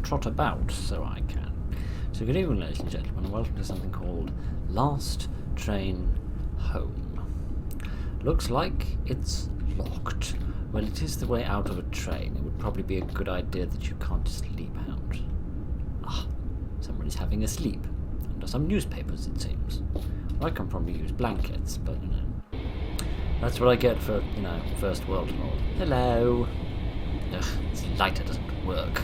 trot about so I can. So good evening, ladies and gentlemen, and welcome to something called Last Train Home. Looks like it's locked. Well, it is the way out of a train. It would probably be a good idea that you can't sleep out. Ah, somebody's having a sleep. Under some newspapers, it seems. Well, I can probably use blankets, but, you know. That's what I get for, you know, first world and all. Hello. Ugh, this lighter doesn't work.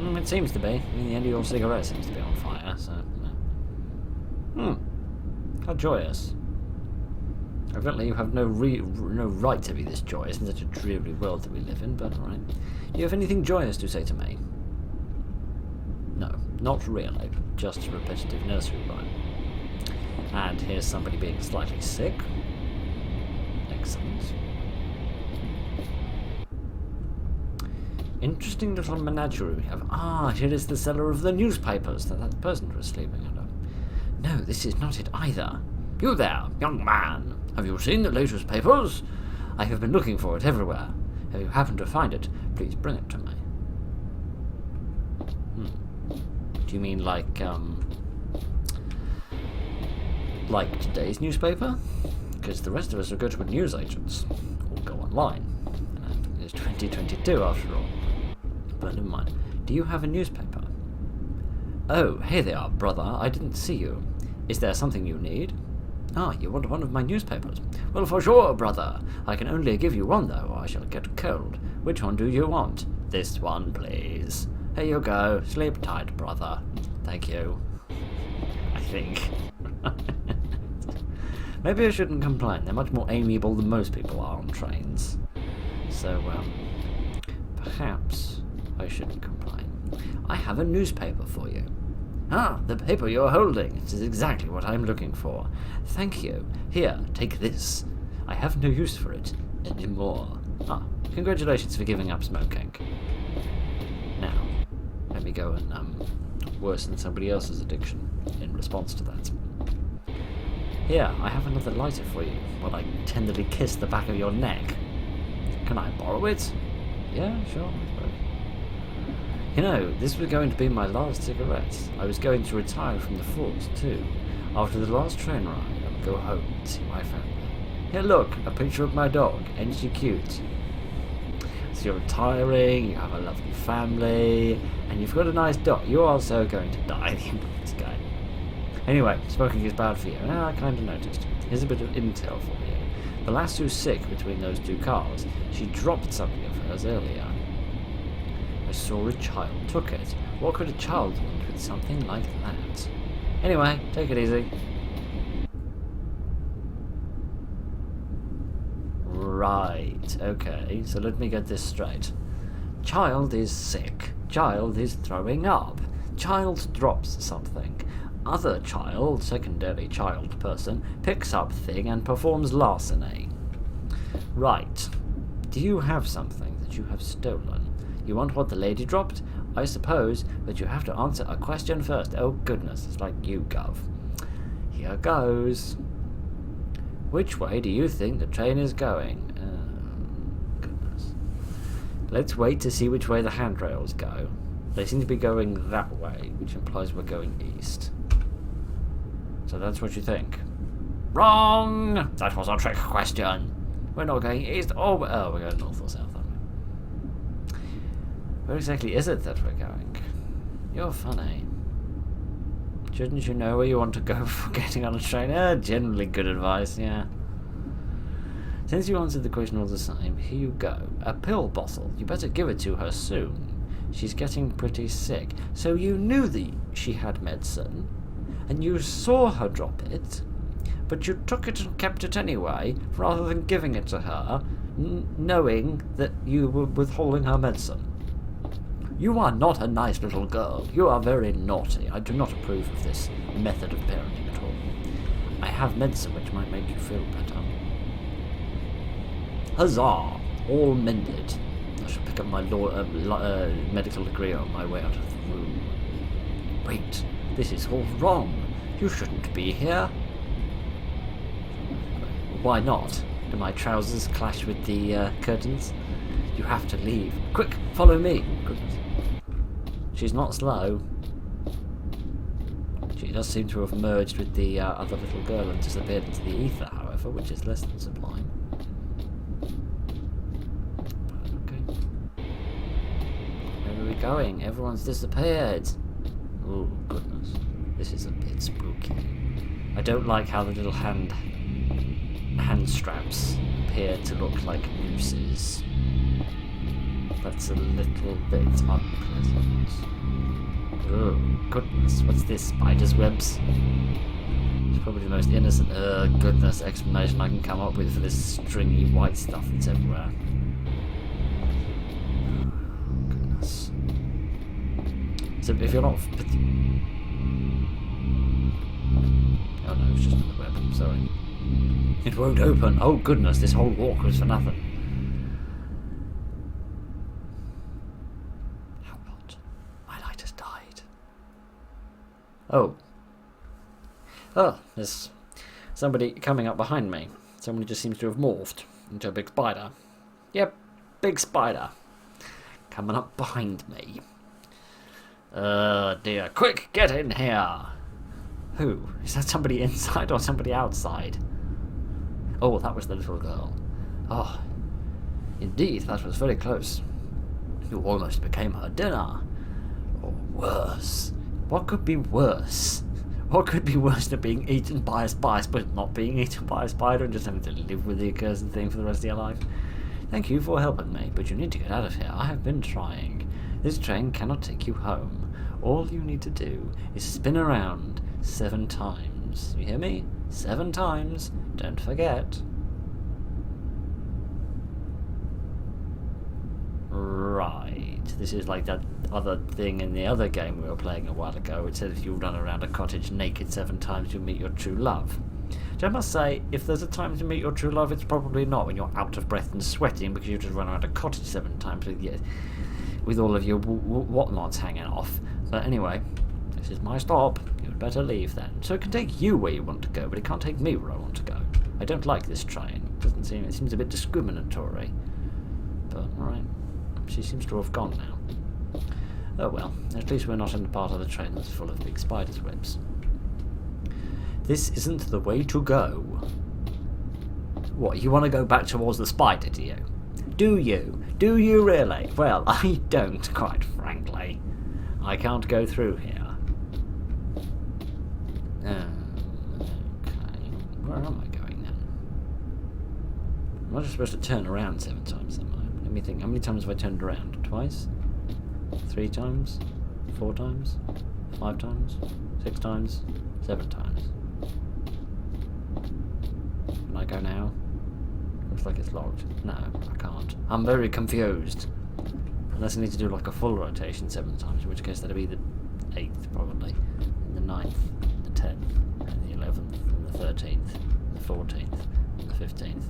It seems to be. I mean, the end of your cigarette seems to be on fire, so, you know. How joyous. Evidently you have no right to be this joyous in such a dreary world that we live in, but alright. Do you have anything joyous to say to me? No, not really. Just a repetitive nursery rhyme. And here's somebody being slightly sick. Excellent. Interesting little menagerie we have. Ah, here is the seller of the newspapers that person was sleeping under. No, this is not it either. You there, young man. Have you seen the latest papers? I have been looking for it everywhere. If you happen to find it, please bring it to me. Do you mean like today's newspaper? Because the rest of us are go to newsagents or go online. And it's 2022 after all. But never mind. Do you have a newspaper? Oh, hey there, brother. I didn't see you. Is there something you need? Ah, you want one of my newspapers? Well, for sure, brother. I can only give you one, though, or I shall get cold. Which one do you want? This one, please. Here you go. Sleep tight, brother. Thank you. I think. Maybe I shouldn't complain. They're much more amiable than most people are on trains. So, perhaps I shouldn't complain. I have a newspaper for you. Ah, the paper you're holding. It is exactly what I'm looking for. Thank you. Here, take this. I have no use for it anymore. Ah, congratulations for giving up smoking. Now, let me go and worsen somebody else's addiction in response to that. Here, I have another lighter for you, while I tenderly kiss the back of your neck. Can I borrow it? Yeah, sure, I suppose. You know, this was going to be my last cigarette. I was going to retire from the force, too. After the last train ride, I would go home and see my family. Here, look, a picture of my dog. Ain't she cute? So you're retiring, you have a lovely family, and you've got a nice dog. You're also going to die at the end of this game. Anyway, smoking is bad for you. I kind of noticed. Here's a bit of intel for you. The lass who's sick between those two cars, she dropped something of hers earlier. I saw a child took it. What could a child want with something like that? Anyway, take it easy. Right, okay, so let me get this straight. Child is sick. Child is throwing up. Child drops something. Other child, secondary child person, picks up thing and performs larceny. Right. Do you have something that you have stolen? You want what the lady dropped? I suppose, but you have to answer a question first. Oh goodness, it's like you, Gov. Here goes. Which way do you think the train is going? Goodness. Let's wait to see which way the handrails go. They seem to be going that way, which implies we're going east. So that's what you think. Wrong! That was a trick question. We're not going east. Oh, we're going north or south, aren't we? Where exactly is it that we're going? You're funny. Shouldn't you know where you want to go before getting on a train? Generally good advice, yeah. Since you answered the question all the same, here you go. A pill bottle. You better give it to her soon. She's getting pretty sick. So you knew she had medicine, and you saw her drop it, but you took it and kept it anyway, rather than giving it to her, knowing that you were withholding her medicine. You are not a nice little girl. You are very naughty. I do not approve of this method of parenting at all. I have medicine which might make you feel better. Huzzah! All mended. I shall pick up my medical degree on my way out of the room. Wait, this is all wrong. You shouldn't be here. Why not? Do my trousers clash with the curtains? You have to leave. Quick, follow me. Goodness. She's not slow. She does seem to have merged with the other little girl and disappeared into the ether, however, which is less than sublime. Okay. Where are we going? Everyone's disappeared. Oh, goodness. This is a bit spooky. I don't like how the little hand straps appear to look like nooses. That's a little bit unpleasant. Oh, goodness. What's this? Spider's webs? It's probably the most innocent, goodness, explanation I can come up with for this stringy white stuff that's everywhere. Goodness. So if you're not... Oh no, it's just another web. I'm sorry. It won't open. Oh goodness, this whole walk was for nothing. How not? My light has died. Oh. Oh, there's somebody coming up behind me. Somebody just seems to have morphed into a big spider. Yep, big spider. Coming up behind me. Dear. Quick, get in here. Who? Is that somebody inside or somebody outside? Oh, that was the little girl. Oh, indeed, that was very close. You almost became her dinner. Or worse. What could be worse? What could be worse than being eaten by a spider, but not being eaten by a spider and just having to live with the accursed thing for the rest of your life? Thank you for helping me, but you need to get out of here. I have been trying. This train cannot take you home. All you need to do is spin around 7 times. You hear me? 7 times. Don't forget. Right. This is like that other thing in the other game we were playing a while ago. It said if you run around a cottage naked 7 times, you'll meet your true love. Which I must say, if there's a time to meet your true love, it's probably not when you're out of breath and sweating because you just run around a cottage 7 times with all of your whatnots hanging off. But anyway, this is my stop. You'd better leave then. So it can take you where you want to go, but it can't take me where I want to go. I don't like this train. It seems a bit discriminatory. But alright. She seems to have gone now. Oh well, at least we're not in the part of the train that's full of big spiders' webs. This isn't the way to go. What, you want to go back towards the spider, do you? Do you? Do you really? Well, I don't, quite frankly. I can't go through here. Okay. Where am I going then? I'm not just supposed to turn around 7 times, am I? Let me think. How many times have I turned around? Twice? 3 times? 4 times? 5 times? 6 times? 7 times? Can I go now? Looks like it's locked. No, I can't. I'm very confused. Unless I need to do like a full rotation 7 times, in which case that'll be the 8th probably, and the 9th, the 10th, and the 11th, and the 13th, and the 14th, and the 15th.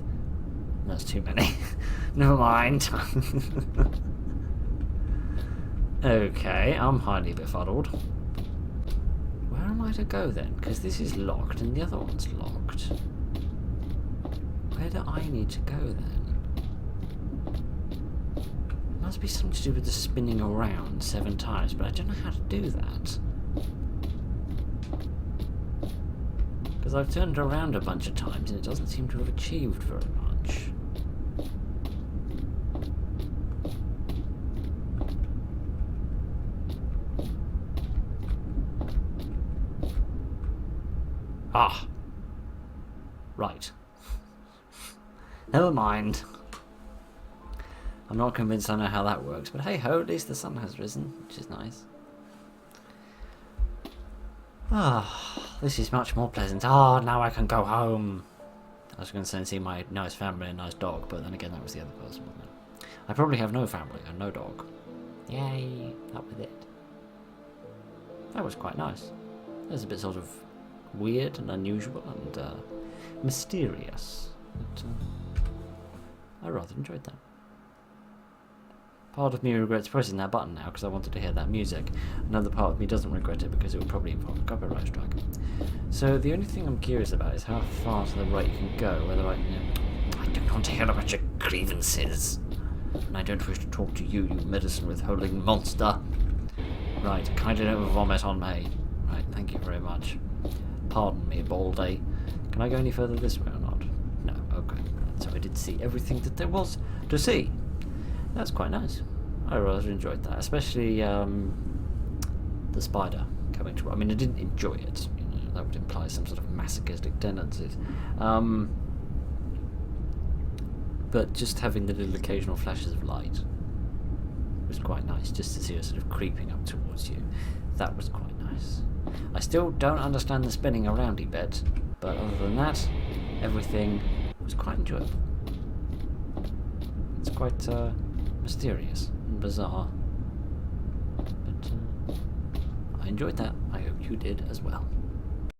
That's too many. Never mind. Okay, I'm highly befuddled. Where am I to go then? Because this is locked and the other one's locked. Where do I need to go then? Must be something to do with the spinning around 7 times, but I don't know how to do that. Because I've turned around a bunch of times and it doesn't seem to have achieved very much. Ah. Right. Never mind. I'm not convinced I know how that works, but hey ho, at least the sun has risen, which is nice. Ah, this is much more pleasant. Ah, now I can go home. I was going to say and see my nice family and nice dog, but then again that was the other person, wasn't it? I probably have no family and no dog. Yay, up with it. That was quite nice. It was a bit sort of weird and unusual and mysterious. But, I rather enjoyed that. Part of me regrets pressing that button now because I wanted to hear that music. Another part of me doesn't regret it because it would probably involve a copyright strike. So the only thing I'm curious about is how far to the right you can go, whether I don't want to hear about your grievances. And I don't wish to talk to you, you medicine withholding monster. Right, kindly don't vomit on me. Right, thank you very much. Pardon me, Baldy. Can I go any further this way or not? No, okay. So I did see everything that there was to see. That's quite nice. I rather enjoyed that, especially the spider coming to. I mean, I didn't enjoy it. You know, that would imply some sort of masochistic tendencies. But just having the little occasional flashes of light was quite nice, just to see her sort of creeping up towards you. That was quite nice. I still don't understand the spinning aroundy bit, but other than that, everything was quite enjoyable. It's quite mysterious and bizarre, but I enjoyed that. I hope you did as well.